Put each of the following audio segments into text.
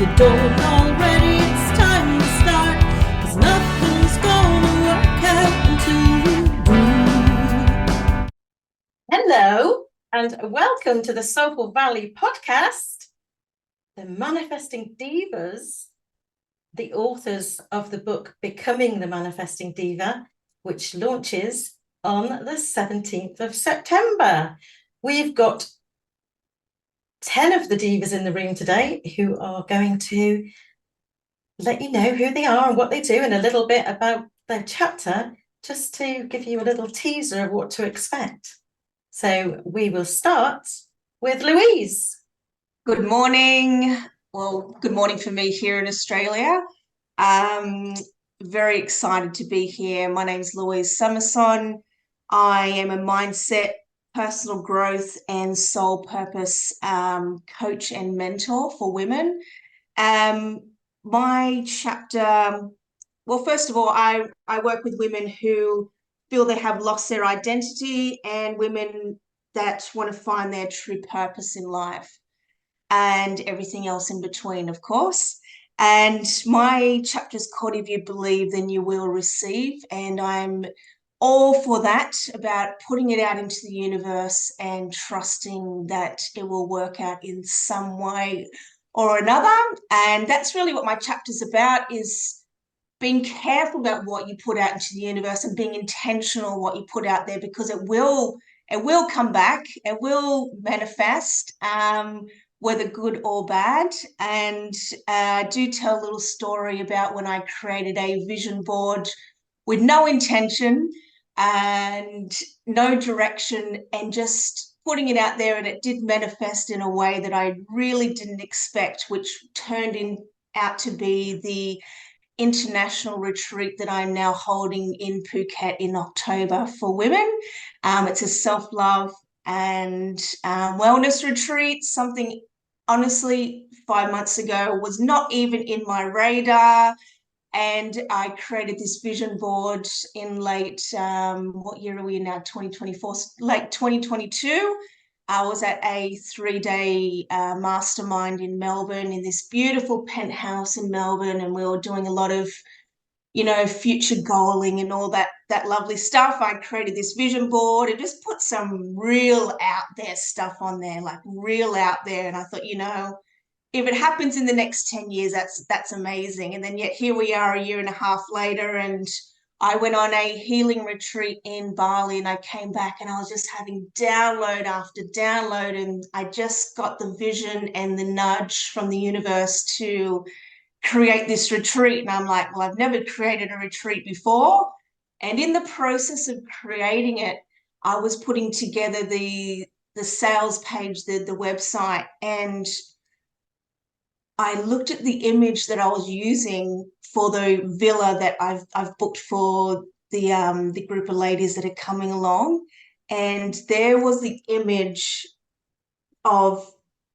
you don't already, it's time to start, 'cause nothing's gonna work out until you do. Hello, and welcome to the Soulful Valley podcast. The Manifesting Divas, the authors of the book Becoming the Manifesting Diva, which launches on the 17th of September. We've got 10 of the divas in the room today who are going to let you know who they are and what they do and a little bit about their chapter, just to give you a little teaser of what to expect. So we will start with Louise. Good morning. Well, good morning for me here in Australia. Very excited to be here. My name is Louise Summerson. I am a mindset, personal growth and soul purpose coach and mentor for women. My chapter, well, first of all, I work with women who feel they have lost their identity and women that want to find their true purpose in life and everything else in between, of course. And my chapter is called If You Believe, Then You Will Receive. And I'm all for that, about putting it out into the universe and trusting that it will work out in some way or another. And that's really what my chapter's about, is being careful about what you put out into the universe and being intentional what you put out there, because it will come back, it will manifest, whether good or bad. And I do tell a little story about when I created a vision board with no intention and no direction, and just putting it out there, and it did manifest in a way that I really didn't expect, which turned out to be the international retreat that I'm now holding in Phuket in October for women. It's a self-love and wellness retreat, something honestly 5 months ago was not even in my radar. And I created this vision board in late, what year are we in now? 2024, late 2022. I was at a 3-day mastermind in Melbourne, in this beautiful penthouse in Melbourne, and we were doing a lot of, future goaling and all that lovely stuff. I created this vision board and just put some real out there stuff on there, like real out there. And I thought, if it happens in the next 10 years, that's amazing. And then yet here we are a year and a half later, and I went on a healing retreat in Bali, and I came back and I was just having download after download, and I just got the vision and the nudge from the universe to create this retreat. And I'm like, well, I've never created a retreat before. And in the process of creating it, I was putting together the sales page, the website, and I looked at the image that I was using for the villa that I've booked for the group of ladies that are coming along, and there was the image of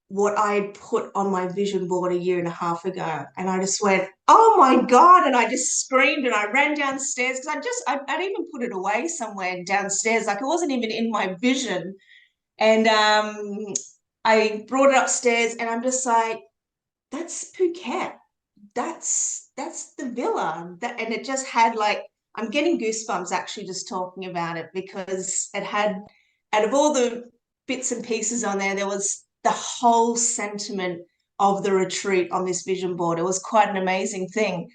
what I had put on my vision board a year and a half ago. And I just went, oh my God. And I just screamed and I ran downstairs, because I'd even put it away somewhere downstairs. Like, it wasn't even in my vision. And I brought it upstairs, and I'm just like, that's Phuket. That's the villa. And it just had, like, I'm getting goosebumps actually just talking about it, because it had, out of all the bits and pieces on there, there was the whole sentiment of the retreat on this vision board. It was quite an amazing thing.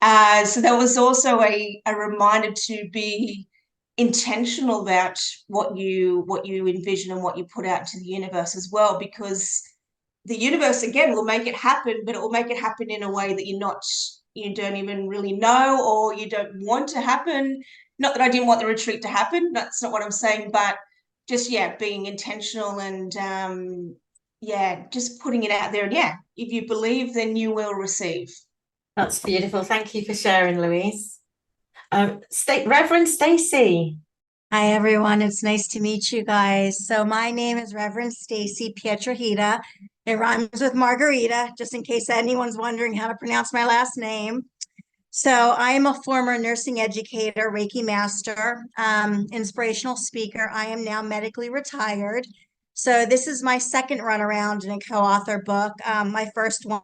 So that was also a reminder to be intentional about what you envision and what you put out into the universe as well, because the universe, again, will make it happen, but it will make it happen in a way that you don't even really know, or you don't want to happen. Not that I didn't want the retreat to happen, that's not what I'm saying, but just, being intentional and, just putting it out there. And if you believe, then you will receive. That's beautiful. Thank you for sharing, Louise. Reverend Stacey. Hi, everyone. It's nice to meet you guys. So my name is Reverend Stacey Pietrahita. It rhymes with Margarita, just in case anyone's wondering how to pronounce my last name. So I am a former nursing educator, Reiki master, inspirational speaker. I am now medically retired. So this is my second run around in a co-author book. My first one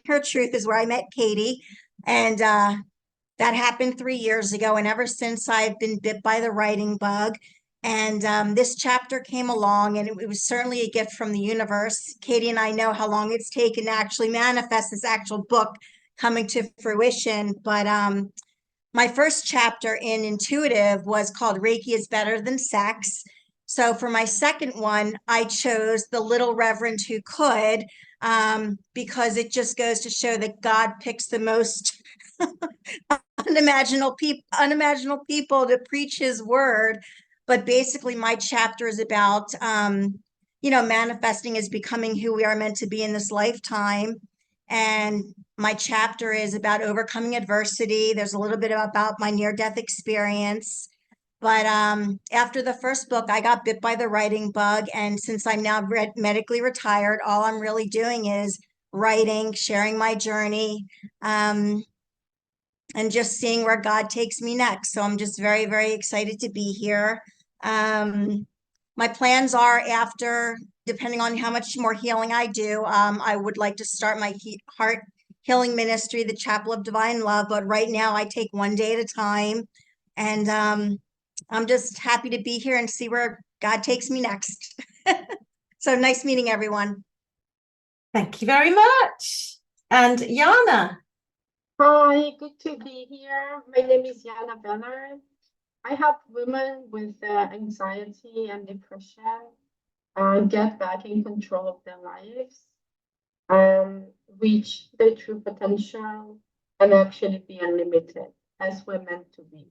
Her Truth is where I met Katie. And that happened 3 years ago. And ever since, I've been bit by the writing bug. And this chapter came along, and it was certainly a gift from the universe. Katie and I know how long it's taken to actually manifest this actual book coming to fruition. But my first chapter in Intuitive was called Reiki is Better Than Sex. So for my second one, I chose The Little Reverend Who Could, because it just goes to show that God picks the most unimaginable people to preach his word. But basically, my chapter is about, manifesting as becoming who we are meant to be in this lifetime. And my chapter is about overcoming adversity. There's a little bit about my near-death experience. But after the first book, I got bit by the writing bug. And since I'm now medically retired, all I'm really doing is writing, sharing my journey, and just seeing where God takes me next. So I'm just very, very excited to be here. My plans are, after, depending on how much more healing I do, I would like to start my heart healing ministry, the Chapel of Divine Love. But right now, I take one day at a time. And I'm just happy to be here and see where God takes me next. So nice meeting everyone. Thank you very much. And Yana. Hi, good to be here. My name is Yana Bernard. I help women with anxiety and depression get back in control of their lives, reach their true potential, and actually be unlimited as we're meant to be.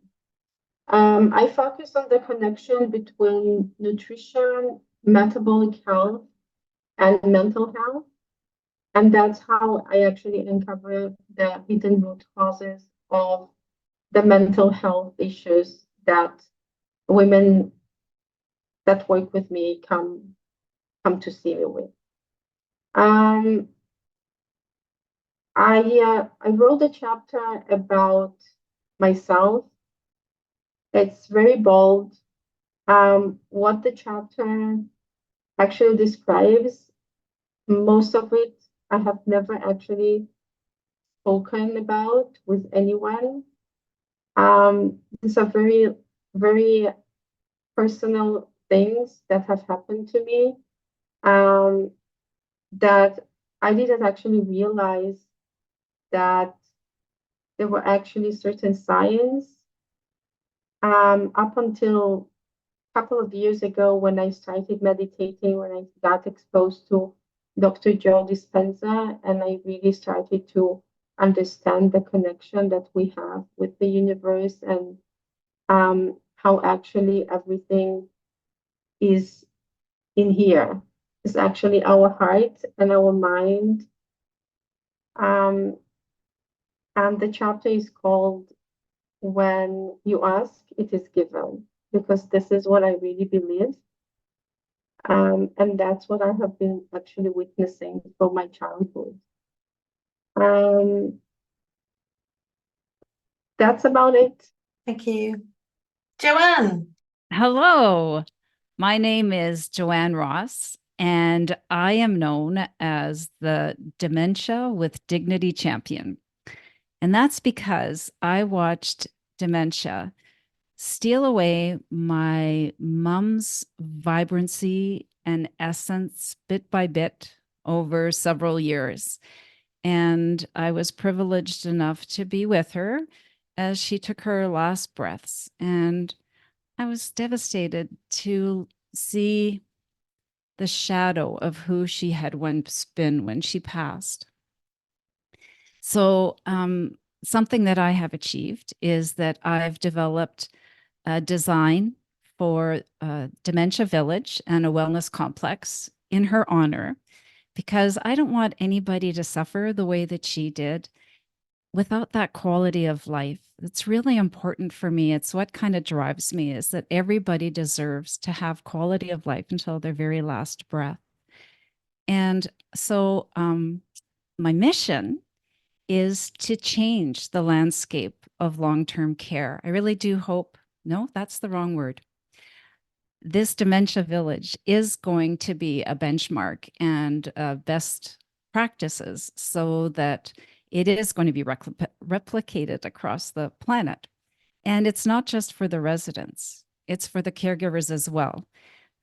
I focus on the connection between nutrition, metabolic health, and mental health. And that's how I actually uncover the hidden root causes of the mental health issues that women that work with me come to see me with. I wrote a chapter about myself. It's very bold. What the chapter actually describes, most of it I have never actually spoken about with anyone. These are very, very personal things that have happened to me, that I didn't actually realize that there were actually certain signs up until a couple of years ago, when I started meditating, when I got exposed to Dr. Joe Dispenza, and I really started to understand the connection that we have with the universe, and how actually everything is in here. It's actually our heart and our mind. And the chapter is called When You Ask, It Is Given, because this is what I really believe. And that's what I have been actually witnessing from my childhood. That's about it. Thank you. Joanne. Hello, my name is Joanne Ross, and I am known as the Dementia with Dignity Champion. And that's because I watched dementia steal away my mom's vibrancy and essence bit by bit over several years. And I was privileged enough to be with her as she took her last breaths. And I was devastated to see the shadow of who she had once been when she passed. So something that I have achieved is that I've developed a design for a dementia village and a wellness complex in her honor, because I don't want anybody to suffer the way that she did without that quality of life. It's really important for me. It's what kind of drives me, is that everybody deserves to have quality of life until their very last breath. And so my mission is to change the landscape of long-term care. I really do hope, no, that's the wrong word. This dementia village is going to be a benchmark and a best practices so that it is going to be replicated across the planet. And it's not just for the residents, it's for the caregivers as well.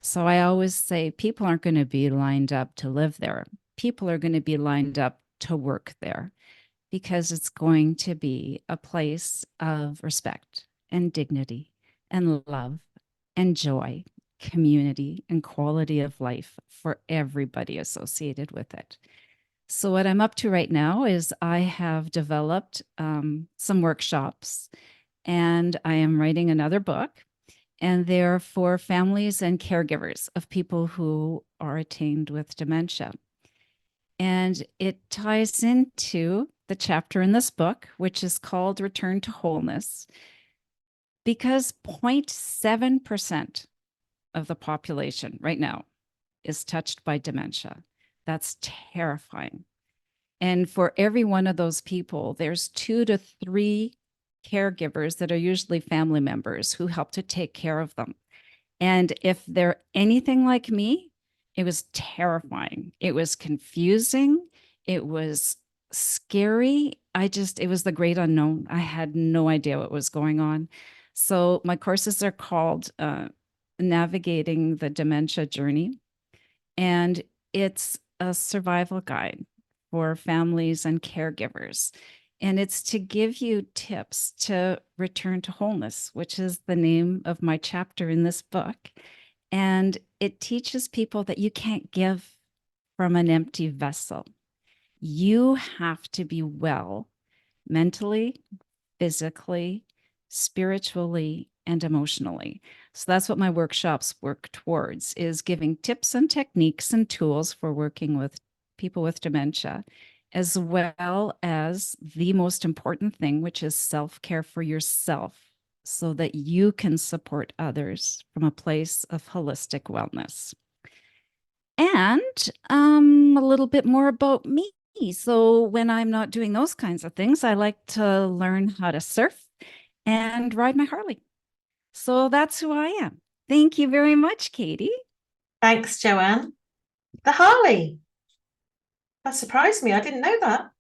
So I always say people aren't going to be lined up to live there. People are going to be lined up to work there because it's going to be a place of respect and dignity and love and joy, community and quality of life for everybody associated with it. So what I'm up to right now is I have developed some workshops, and I am writing another book, and they're for families and caregivers of people who are attained with dementia. And it ties into the chapter in this book, which is called Return to Wholeness, because 0.7% of the population right now is touched by dementia. That's terrifying. And for every one of those people, there's 2 to 3 caregivers that are usually family members who help to take care of them. And if they're anything like me, it was terrifying. It was confusing. It was scary. It was the great unknown. I had no idea what was going on. So my courses are called Navigating the Dementia Journey. And it's a survival guide for families and caregivers. And it's to give you tips to return to wholeness, which is the name of my chapter in this book. And it teaches people that you can't give from an empty vessel. You have to be well mentally, physically, spiritually, and emotionally. So that's what my workshops work towards, is giving tips and techniques and tools for working with people with dementia, as well as the most important thing, which is self-care for yourself, so that you can support others from a place of holistic wellness. And a little bit more about me. So when I'm not doing those kinds of things, I like to learn how to surf and ride my Harley. So that's who I am. Thank you very much, Katie. Thanks, Joanne. The Harley. That surprised me. I didn't know that.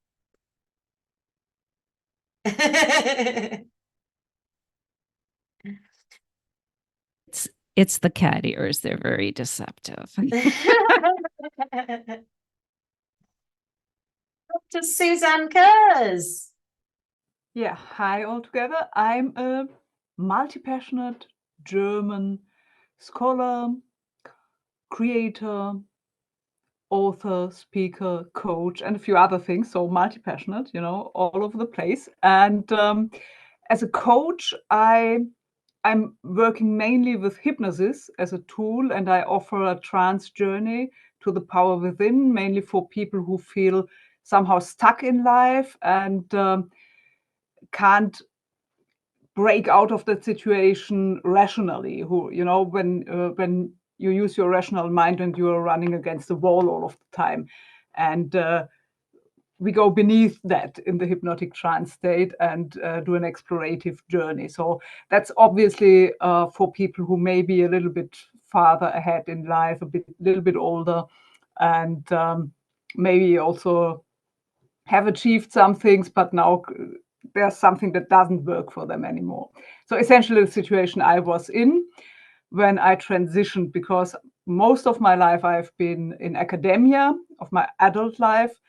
It's the cat ears. They're very deceptive. Dr. Suzanne Kurz. Yeah, hi all together. I'm a multi-passionate German scholar, creator, author, speaker, coach, and a few other things. So multi-passionate, all over the place. And as a coach, I'm working mainly with hypnosis as a tool, and I offer a trance journey to the power within, mainly for people who feel somehow stuck in life and can't break out of that situation rationally. When you use your rational mind and you are running against the wall all of the time, and we go beneath that in the hypnotic trance state and do an explorative journey. So that's obviously for people who may be a little bit farther ahead in life, little bit older, and maybe also have achieved some things, but now there's something that doesn't work for them anymore. So essentially the situation I was in when I transitioned, because most of my life I've been in academia, of my adult life,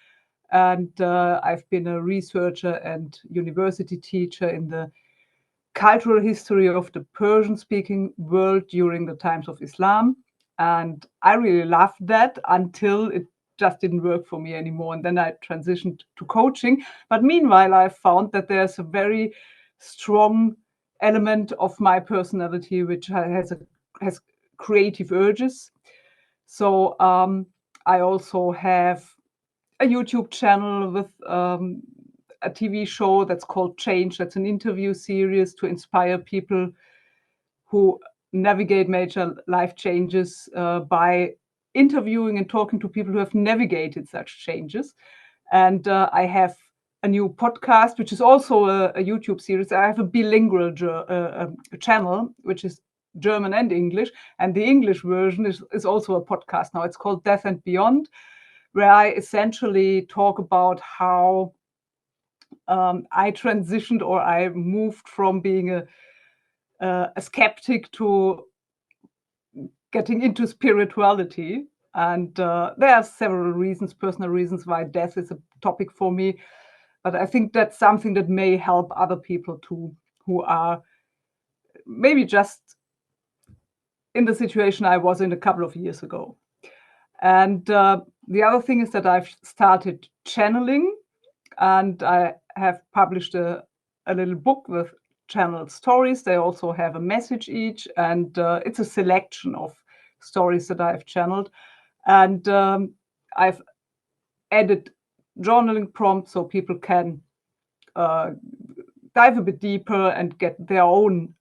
and I've been a researcher and university teacher in the cultural history of the Persian-speaking world during the times of Islam. And I really loved that until it just didn't work for me anymore. And then I transitioned to coaching. But meanwhile, I found that there's a very strong element of my personality which has creative urges. So I also have a YouTube channel with a TV show that's called Change. That's an interview series to inspire people who navigate major life changes by interviewing and talking to people who have navigated such changes. And I have a new podcast, which is also a YouTube series. I have a bilingual channel, which is German and English. And the English version is also a podcast now. It's called Death and Beyond, where I essentially talk about how I transitioned, or I moved from being a skeptic to getting into spirituality. And there are several reasons, personal reasons, why death is a topic for me. But I think that's something that may help other people too, who are maybe just in the situation I was in a couple of years ago. And the other thing is that I've started channeling, and I have published a little book with channeled stories. They also have a message each, and it's a selection of stories that I've channeled. And I've added journaling prompts so people can dive a bit deeper and get their own,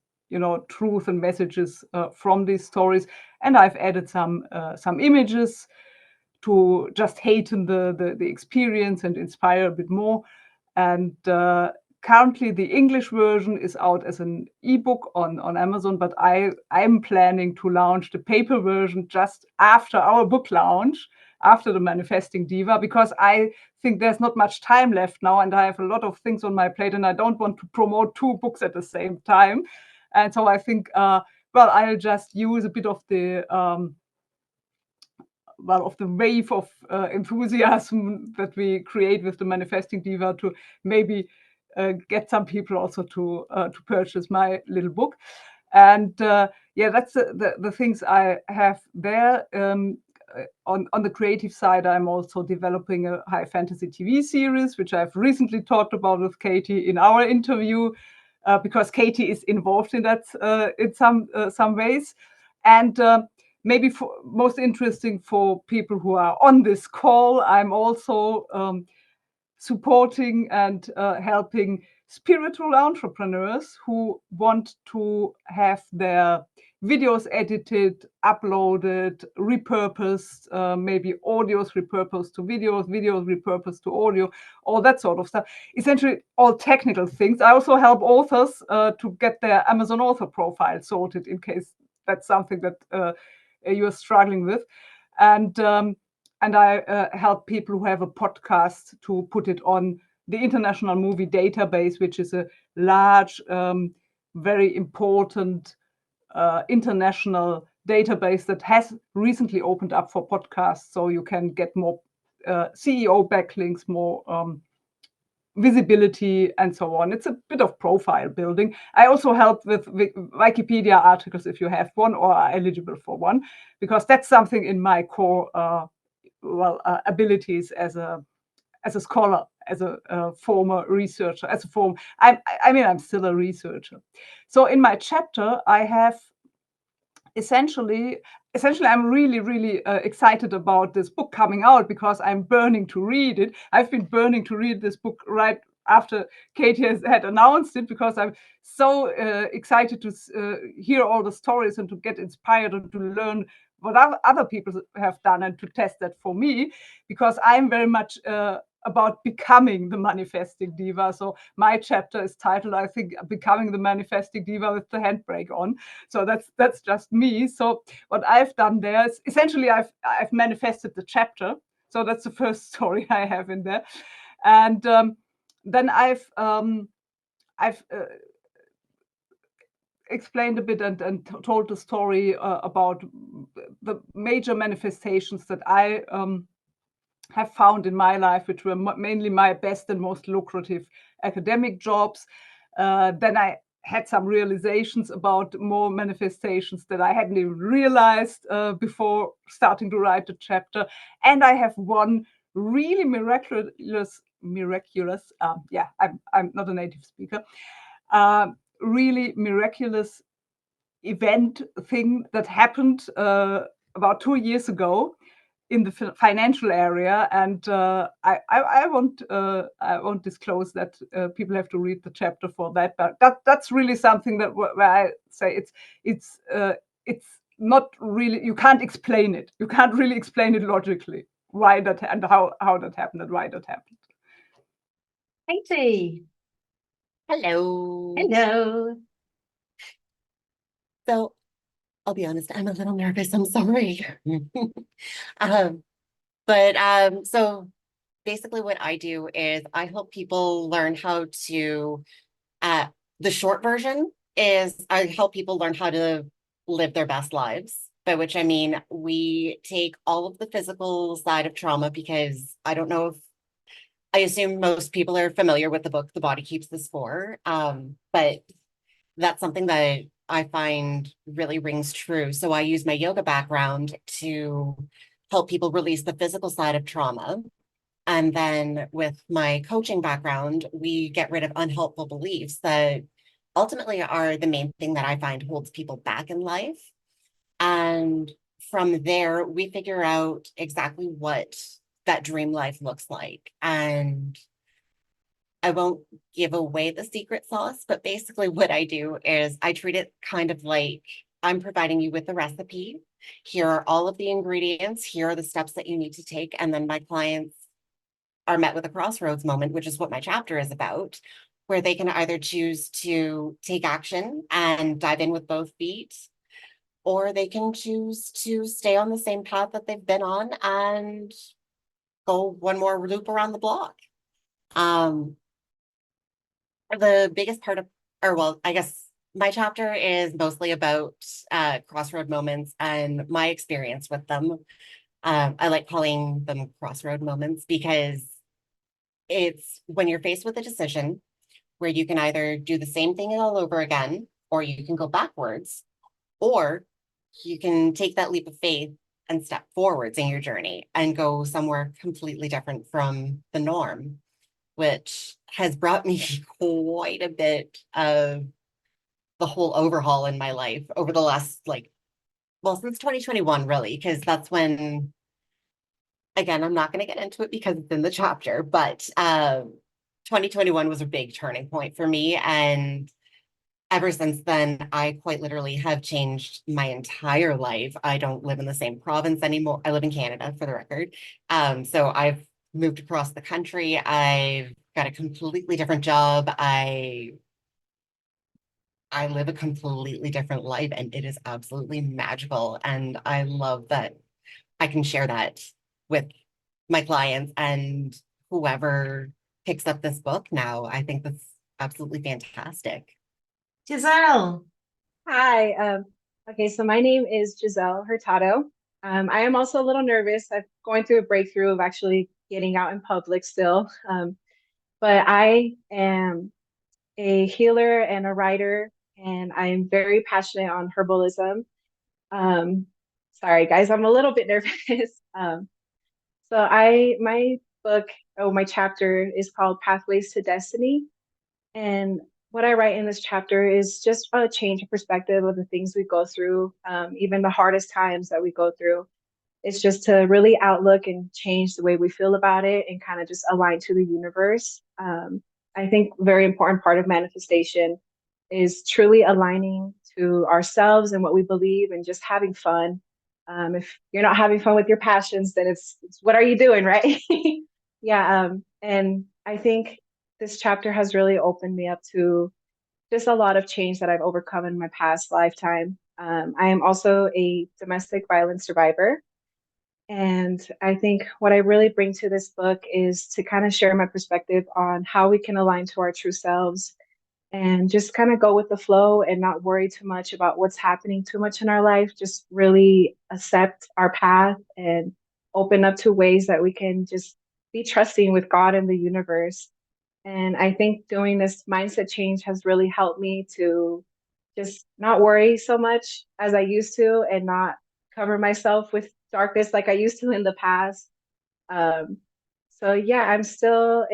truth and messages from these stories. And I've added some images to just heighten the experience and inspire a bit more. And currently the English version is out as an ebook on Amazon, but I'm planning to launch the paper version just after our book launch, after the Manifesting Diva, because I think there's not much time left now, and I have a lot of things on my plate, and I don't want to promote 2 books at the same time. And so I think, I'll just use a bit of the of the wave of enthusiasm that we create with the Manifesting Diva to maybe get some people also to purchase my little book. And that's the things I have there. On the creative side, I'm also developing a high fantasy TV series, which I've recently talked about with Katie in our interview, because Katie is involved in that in some ways. And maybe most interesting for people who are on this call, I'm also supporting and helping spiritual entrepreneurs who want to have their videos edited, uploaded, repurposed, maybe audios repurposed to videos, videos repurposed to audio, all that sort of stuff. Essentially, all technical things. I also help authors to get their Amazon author profile sorted, in case that's something that you're struggling with. And I help people who have a podcast to put it on the International Movie Database, which is a large, very important international database that has recently opened up for podcasts, so you can get more CEO backlinks, more visibility, and so on. It's a bit of profile building. I also help with Wikipedia articles if you have one or are eligible for one, because that's something in my core abilities as a scholar, as a former researcher, I'm still a researcher. So in my chapter, I have essentially I'm really excited about this book coming out, because I'm burning to read it. I've been burning to read this book right after Katie had announced it, because I'm so excited to hear all the stories and to get inspired and to learn what other people have done and to test that for me, because I'm very much about becoming the Manifesting Diva. So my chapter is titled, I think, Becoming the Manifesting Diva with the Handbrake on. So that's just me. So what I've done there is essentially I've manifested the chapter. So that's the first story I have in there. And then I've explained a bit and told the story about the major manifestations that I have found in my life, which were mainly my best and most lucrative academic jobs. Then I had some realizations about more manifestations that I hadn't even realized before starting to write the chapter. And I have one really miraculous, I'm not a native speaker, really miraculous event thing that happened about 2 years ago in the financial area, and I won't disclose that. People have to read the chapter for that. But that's really something that where I say it's not really, you can't explain it. You can't really explain it logically why that and how that happened and why that happened. Katie. Hello. Hello. So I'll be honest, I'm a little nervous. I'm sorry. But so basically what I do is I help people learn how to the short version is I help people learn how to live their best lives, by which I mean we take all of the physical side of trauma, because I don't know if I assume most people are familiar with the book The Body Keeps the Score. But that's something that I find really rings true. So I use my yoga background to help people release the physical side of trauma. And then with my coaching background, we get rid of unhelpful beliefs that ultimately are the main thing that I find holds people back in life. And from there, we figure out exactly what that dream life looks like. And I won't give away the secret sauce, but basically what I do is I treat it kind of like I'm providing you with the recipe. Here are all of the ingredients. Here are the steps that you need to take. And then my clients are met with a crossroads moment, which is what my chapter is about, where they can either choose to take action and dive in with both feet, or they can choose to stay on the same path that they've been on and go one more loop around the block. The biggest part of, or well, I guess my chapter is mostly about crossroad moments and my experience with them. I like calling them crossroad moments because it's when you're faced with a decision where you can either do the same thing all over again, or you can go backwards, or you can take that leap of faith and step forwards in your journey and go somewhere completely different from the norm, which has brought me quite a bit of the whole overhaul in my life over the last, since 2021, really, because that's when, again, I'm not going to get into it because it's in the chapter, but 2021 was a big turning point for me. And ever since then, I quite literally have changed my entire life. I don't live in the same province anymore. I live in Canada, for the record. So I've moved across the country. I've got a completely different job. I live a completely different life, and it is absolutely magical. And I love that I can share that with my clients and whoever picks up this book now. I think that's absolutely fantastic. Giselle. Hi. Okay, so my name is Giselle Hurtado. I am also a little nervous. I'm going through a breakthrough of actually getting out in public still. But I am a healer and a writer, and I'm very passionate on herbalism. Um, Sorry, guys, I'm a little bit nervous. My book, my chapter is called Pathways to Destiny. And what I write in this chapter is just a change of perspective of the things we go through, even the hardest times that we go through. It's just to really outlook and change the way we feel about it and kind of just align to the universe. I think a very important part of manifestation is truly aligning to ourselves and what we believe and just having fun. If you're not having fun with your passions, then it's what are you doing, right? Yeah. And I think this chapter has really opened me up to just a lot of change that I've overcome in my past lifetime. I am also a domestic violence survivor. And I think what I really bring to this book is to kind of share my perspective on how we can align to our true selves and just kind of go with the flow and not worry too much about what's happening too much in our life. Just really accept our path and open up to ways that we can just be trusting with God and the universe. And I think doing this mindset change has really helped me to just not worry so much as I used to and not cover myself with darkness like I used to in the past. Um, so yeah, I'm still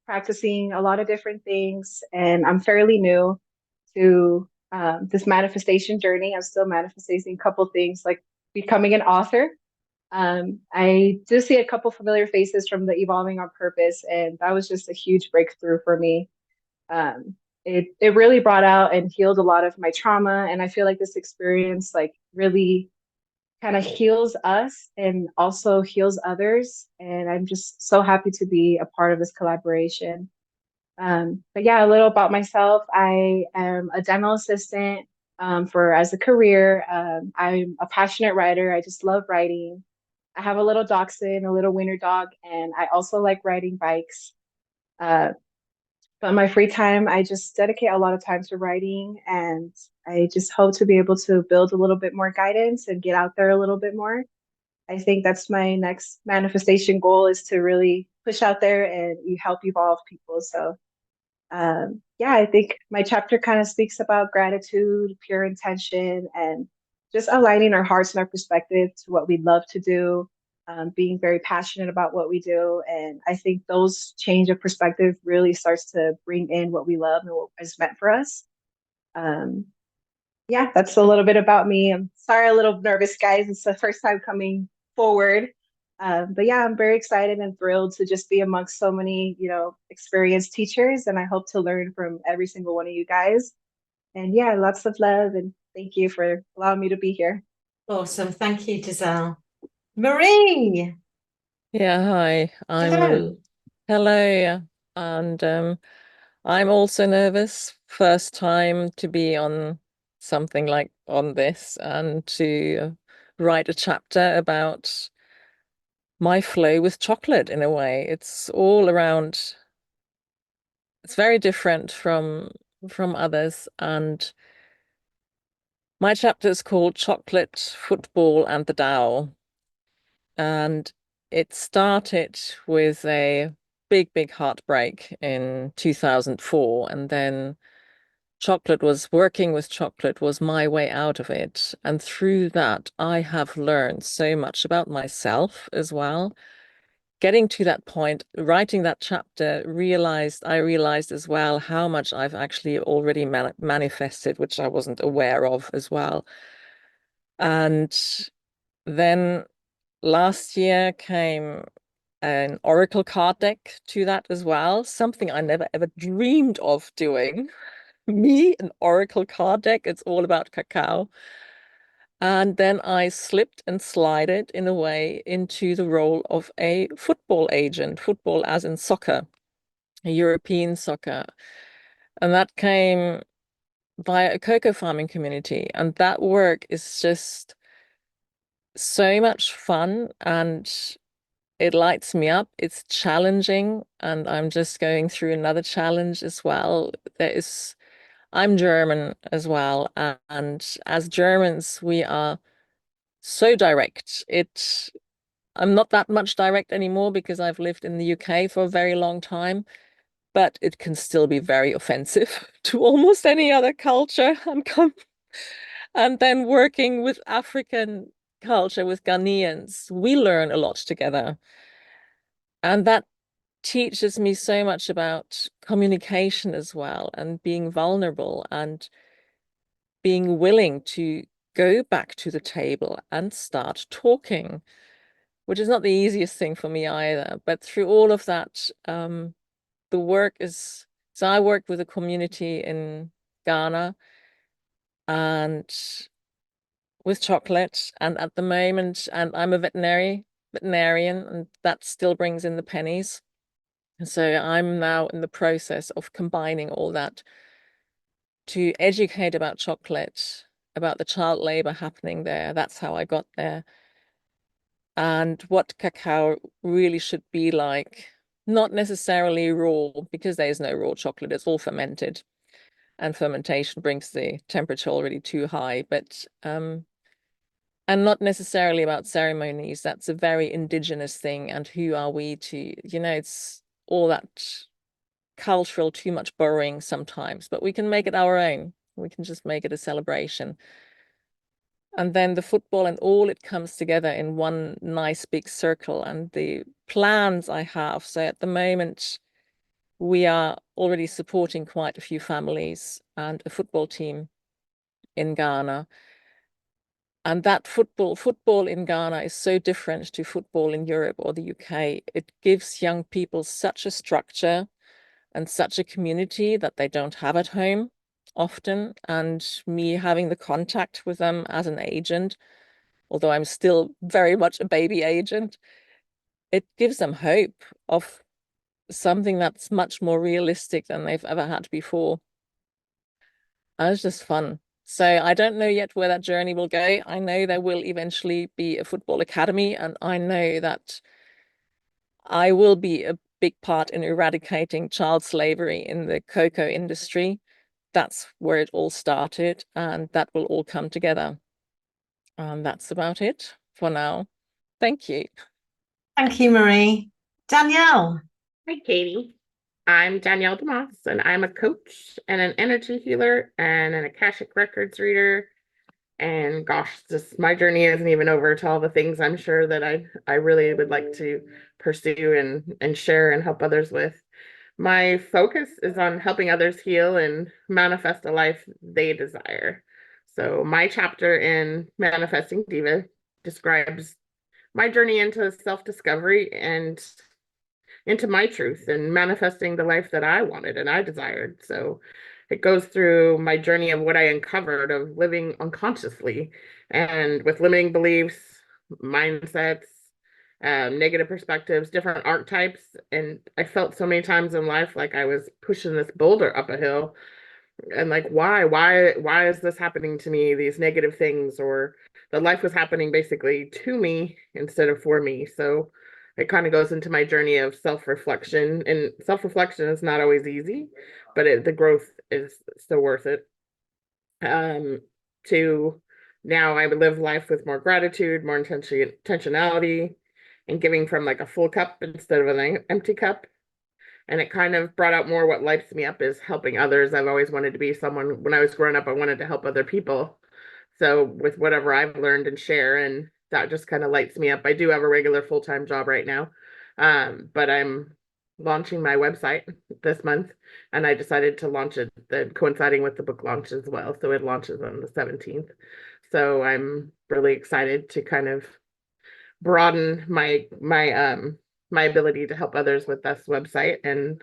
practicing a lot of different things, and I'm fairly new to this manifestation journey. I'm still manifesting a couple things like becoming an author. I do see a couple familiar faces from the Evolving on Purpose, and that was just a huge breakthrough for me. It really brought out and healed a lot of my trauma, and I feel like this experience like really kind of heals us and also heals others. And I'm just so happy to be a part of this collaboration. But yeah, a little about myself. I am a dental assistant for as a career. I'm a passionate writer. I just love writing. I have a little dachshund, a little winter dog, and I also like riding bikes. Uh, but my free time, I just dedicate a lot of time to writing, and I just hope to be able to build a little bit more guidance and get out there a little bit more. I think that's my next manifestation goal, is to really push out there and help evolve people. So yeah, I think my chapter kind of speaks about gratitude, pure intention, and just aligning our hearts and our perspective to what we love to do, being very passionate about what we do. And I think those change of perspective really starts to bring in what we love and what is meant for us. Um, yeah, that's a little bit about me. I'm sorry, a little nervous, guys. It's the first time coming forward. But yeah, I'm very excited and thrilled to just be amongst so many, experienced teachers. And I hope to learn from every single one of you guys. And yeah, lots of love. And thank you for allowing me to be here. Awesome. Thank you, Giselle. Marie. Yeah, hi. Hello. Hello, and I'm also nervous. First time to be on something like on this and to write a chapter about my flow with chocolate in a way. It's all around, it's very different from others, and my chapter is called Chocolate, Football, and the Tao. And it started with a big heartbreak in 2004. And then working with chocolate was my way out of it. And through that, I have learned so much about myself as well. Getting to that point, writing that chapter, I realized as well how much I've actually already manifested, which I wasn't aware of as well. And then last year came an oracle card deck to that as well, something I never ever dreamed of doing. Me, an oracle card deck, it's all about cacao. And then I slipped and slided in a way into the role of a football agent, football as in soccer, European soccer. And that came via a cocoa farming community. And that work is just so much fun and it lights me up. It's challenging, and I'm just going through another challenge as well. I'm German as well, and as Germans, we are so direct. I'm not that much direct anymore because I've lived in the UK for a very long time, but it can still be very offensive to almost any other culture. And then working with African culture, with Ghanaians, we learn a lot together. And that teaches me so much about communication as well, and being vulnerable and being willing to go back to the table and start talking, which is not the easiest thing for me either. But through all of that, the work is, so I worked with a community in Ghana and with chocolate, and at the moment, and I'm a veterinarian, and that still brings in the pennies. So I'm now in the process of combining all that to educate about chocolate, about the child labor happening there. That's how I got there. And what cacao really should be like, not necessarily raw, because there is no raw chocolate, it's all fermented. And fermentation brings the temperature already too high, but and not necessarily about ceremonies. That's a very indigenous thing. And who are we to, it's all that cultural, too much borrowing sometimes, but we can make it our own. We can just make it a celebration. And then the football and all, it comes together in one nice big circle. And the plans I have, so at the moment, we are already supporting quite a few families and a football team in Ghana. And that football in Ghana is so different to football in Europe or the UK. It gives young people such a structure and such a community that they don't have at home often. And me having the contact with them as an agent, although I'm still very much a baby agent, it gives them hope of something that's much more realistic than they've ever had before. And it's just fun. So I don't know yet where that journey will go. I know there will eventually be a football academy, and I know that I will be a big part in eradicating child slavery in the cocoa industry. That's where it all started, and that will all come together. And that's about it for now. Thank you. Thank you, Marie. Danielle. Hi, Katie. I'm Danielle DeMoss, and I'm a coach and an energy healer and an Akashic Records reader. And gosh, just my journey isn't even over to all the things I'm sure that I really would like to pursue and share and help others with. My focus is on helping others heal and manifest a life they desire. So my chapter in Manifesting Diva describes my journey into self-discovery and into my truth and manifesting the life that I wanted and I desired. So it goes through my journey of what I uncovered of living unconsciously and with limiting beliefs, mindsets, negative perspectives, different archetypes. And I felt so many times in life like I was pushing this boulder up a hill and like why is this happening to me, these negative things, or the life was happening basically to me instead of for me. So it kind of goes into my journey of self-reflection, and self-reflection is not always easy, but the growth is still worth it. To now I would live life with more gratitude, more intentionality, and giving from like a full cup instead of an empty cup. And it kind of brought out more what lights me up is helping others. I've always wanted to be someone, when I was growing up, I wanted to help other people. So with whatever I've learned and share, and that just kind of lights me up. I do have a regular full-time job right now, but I'm launching my website this month, and I decided to launch it coinciding with the book launch as well. So it launches on the 17th. So I'm really excited to kind of broaden my ability to help others with this website. And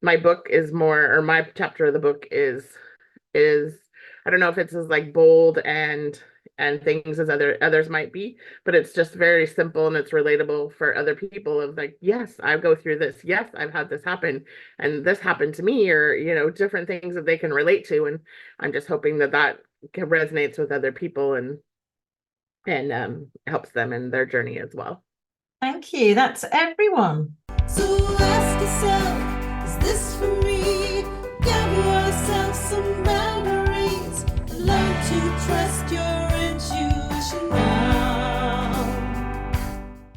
my book is more, or my chapter of the book is I don't know if it's as like bold and things as others might be, but it's just very simple and it's relatable for other people of like, yes, I go through this. Yes, I've had this happen and this happened to me, or, you know, different things that they can relate to. And I'm just hoping that resonates with other people and helps them in their journey as well. Thank you. That's everyone. So ask yourself.